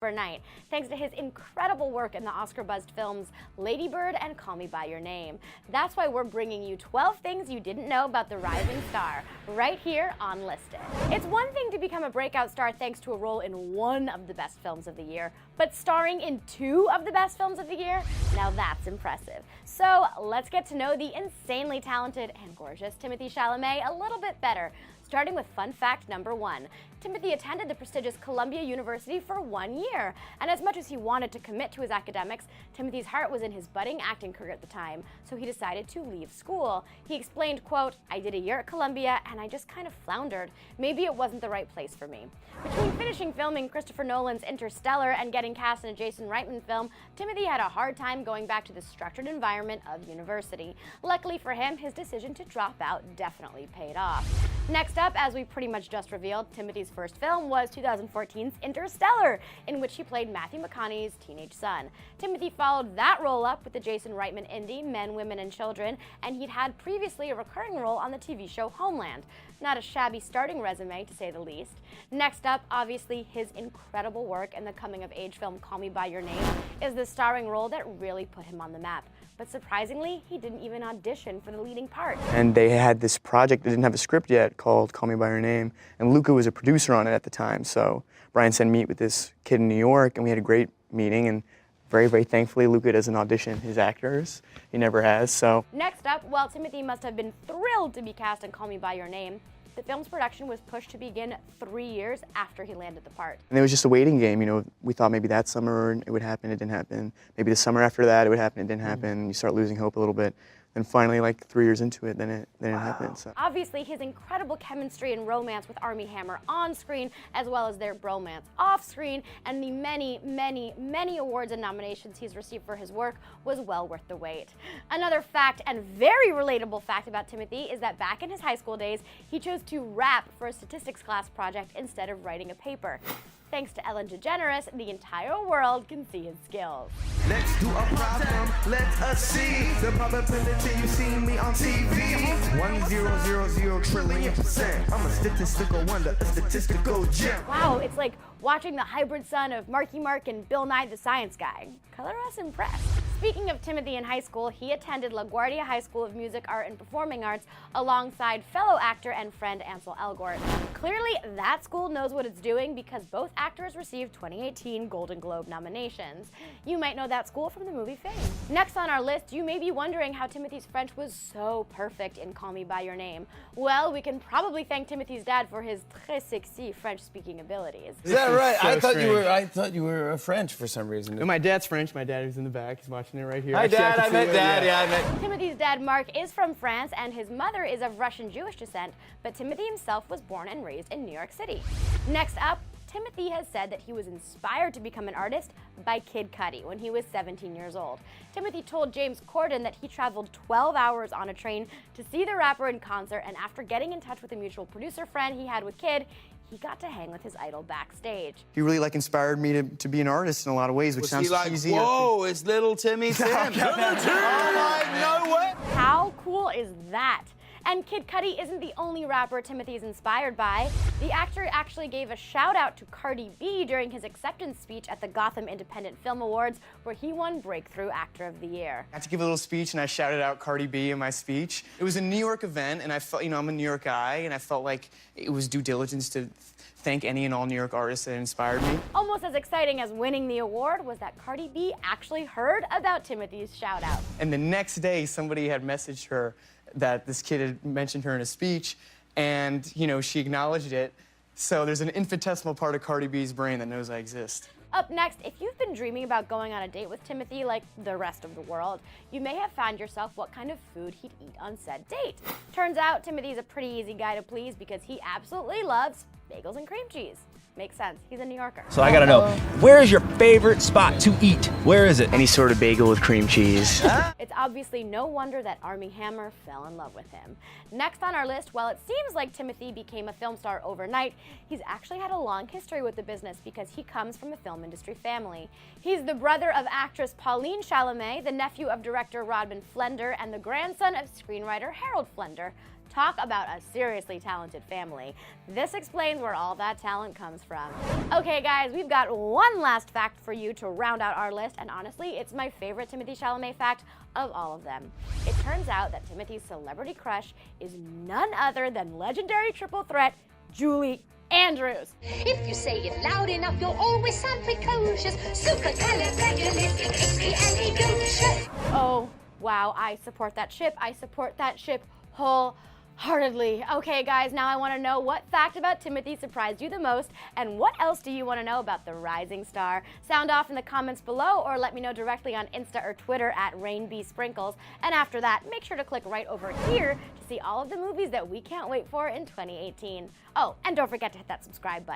overnight, thanks to his incredible work in the Oscar-buzzed films Lady Bird and Call Me By Your Name. That's why we're bringing you 12 things you didn't know about the rising star, right here on Listed. It's one thing to become a breakout star thanks to a role in one of the best films of the year, but starring in two of the best films of the year? Now that's impressive. So let's get to know the insanely talented and gorgeous Timothee Chalamet a little bit better. Starting with fun fact number 1. Timothee attended the prestigious Columbia University for 1 year, and as much as he wanted to commit to his academics, Timothee's heart was in his budding acting career at the time, so he decided to leave school. He explained, quote, "I did a year at Columbia and I just kind of floundered. Maybe it wasn't the right place for me." Between finishing filming Christopher Nolan's Interstellar and getting cast in a Jason Reitman film, Timothee had a hard time going back to the structured environment of university. Luckily for him, his decision to drop out definitely paid off. Next up, as we pretty much just revealed, Timothy's first film was 2014's Interstellar, in which he played Matthew McConaughey's teenage son. Timothy followed that role up with the Jason Reitman indie Men, Women, and Children, and he'd had previously a recurring role on the TV show Homeland. Not a shabby starting resume, to say the least. Next up, obviously, his incredible work in the coming-of-age film Call Me By Your Name is the starring role that really put him on the map. But surprisingly, he didn't even audition for the leading part. And they had this project that didn't have a script yet called Call Me By Your Name, and Luca was a producer on it at the time. So Brian said meet with this kid in New York, and we had a great meeting, and very, very thankfully, Luca doesn't audition his actors. He never has, so. Next up, while Timothee must have been thrilled to be cast in Call Me By Your Name, the film's production was pushed to begin 3 years after he landed the part. And it was just a waiting game, you know. We thought maybe that summer it would happen, it didn't happen. Maybe the summer after that it would happen, it didn't happen. You start losing hope a little bit. Then finally, like 3 years into it, then it happened. So. Obviously, his incredible chemistry and romance with Armie Hammer on screen, as well as their bromance off screen, and the many, many, many awards and nominations he's received for his work was well worth the wait. Another fact, and very relatable fact about Timothee, is that back in his high school days, he chose to rap for a statistics class project instead of writing a paper. Thanks to Ellen DeGeneres, the entire world can see his skills. Let's do a problem, let us see the probability you see me on TV. 1,000 trillion%. I'm a statistical wonder, a statistical gem. Wow, it's like watching the hybrid son of Marky Mark and Bill Nye the Science Guy. Color us impressed. Speaking of Timothee in high school, he attended LaGuardia High School of Music, Art, and Performing Arts alongside fellow actor and friend Ansel Elgort. Clearly, that school knows what it's doing because both actors received 2018 Golden Globe nominations. You might know that school from the movie Fame. Next on our list, you may be wondering how Timothy's French was so perfect in Call Me By Your Name. Well, we can probably thank Timothy's dad for his très sexy French-speaking abilities. Is that right? So I thought you were French for some reason. No, my dad's French. My dad is in the back. He's watching it right here. Hi, Actually, Dad. can I see met it, Dad. Yeah, I met. Timothy's dad, Mark, is from France, and his mother is of Russian-Jewish descent, but Timothy himself was born and raised in New York City. Next up, Timothy has said that he was inspired to become an artist by Kid Cudi when he was 17 years old. Timothy told James Corden that he traveled 12 hours on a train to see the rapper in concert, and after getting in touch with a mutual producer friend he had with Kid, he got to hang with his idol backstage. He really inspired me to be an artist in a lot of ways, which Was sounds he like, cheesy. whoa, it's little Timmy Tim. Little Tim! I'm like, no way! How cool is that? And Kid Cudi isn't the only rapper Timothy's inspired by. The actor actually gave a shout out to Cardi B during his acceptance speech at the Gotham Independent Film Awards, where he won Breakthrough Actor of the Year. I had to give a little speech, and I shouted out Cardi B in my speech. It was a New York event, and I felt, you know, I'm a New York guy, and I felt like it was due diligence to thank any and all New York artists that inspired me. Almost as exciting as winning the award was that Cardi B actually heard about Timothy's shout out. And the next day, somebody had messaged her that this kid had mentioned her in a speech, and, you know, she acknowledged it. So there's an infinitesimal part of Cardi B's brain that knows I exist. Up next, if you've been dreaming about going on a date with Timothy like the rest of the world, you may have found yourself what kind of food he'd eat on said date. Turns out Timothy's a pretty easy guy to please because he absolutely loves bagels and cream cheese. Makes sense. He's a New Yorker. So I gotta know, where is your favorite spot to eat? Where is it? Any sort of bagel with cream cheese. It's obviously no wonder that Armie Hammer fell in love with him. Next on our list, while it seems like Timothy became a film star overnight, he's actually had a long history with the business because he comes from a film industry family. He's the brother of actress Pauline Chalamet, the nephew of director Rodman Flender, and the grandson of screenwriter Harold Flender. Talk about a seriously talented family. This explains where all that talent comes from. Okay guys, we've got one last fact for you to round out our list, and honestly, it's my favorite Timothee Chalamet fact of all of them. It turns out that Timothy's celebrity crush is none other than legendary triple threat Julie Andrews. If you say it loud enough, you'll always sound precocious. Supercalifragilisticexpialidocious. Oh, wow, I support that ship. I support that ship wholeheartedly. Okay, guys, now I want to know what fact about Timothy surprised you the most, and what else do you want to know about the rising star? Sound off in the comments below, or let me know directly on Insta or Twitter at RainBSprinkles. And after that, make sure to click right over here to see all of the movies that we can't wait for in 2018. Oh, and don't forget to hit that subscribe button.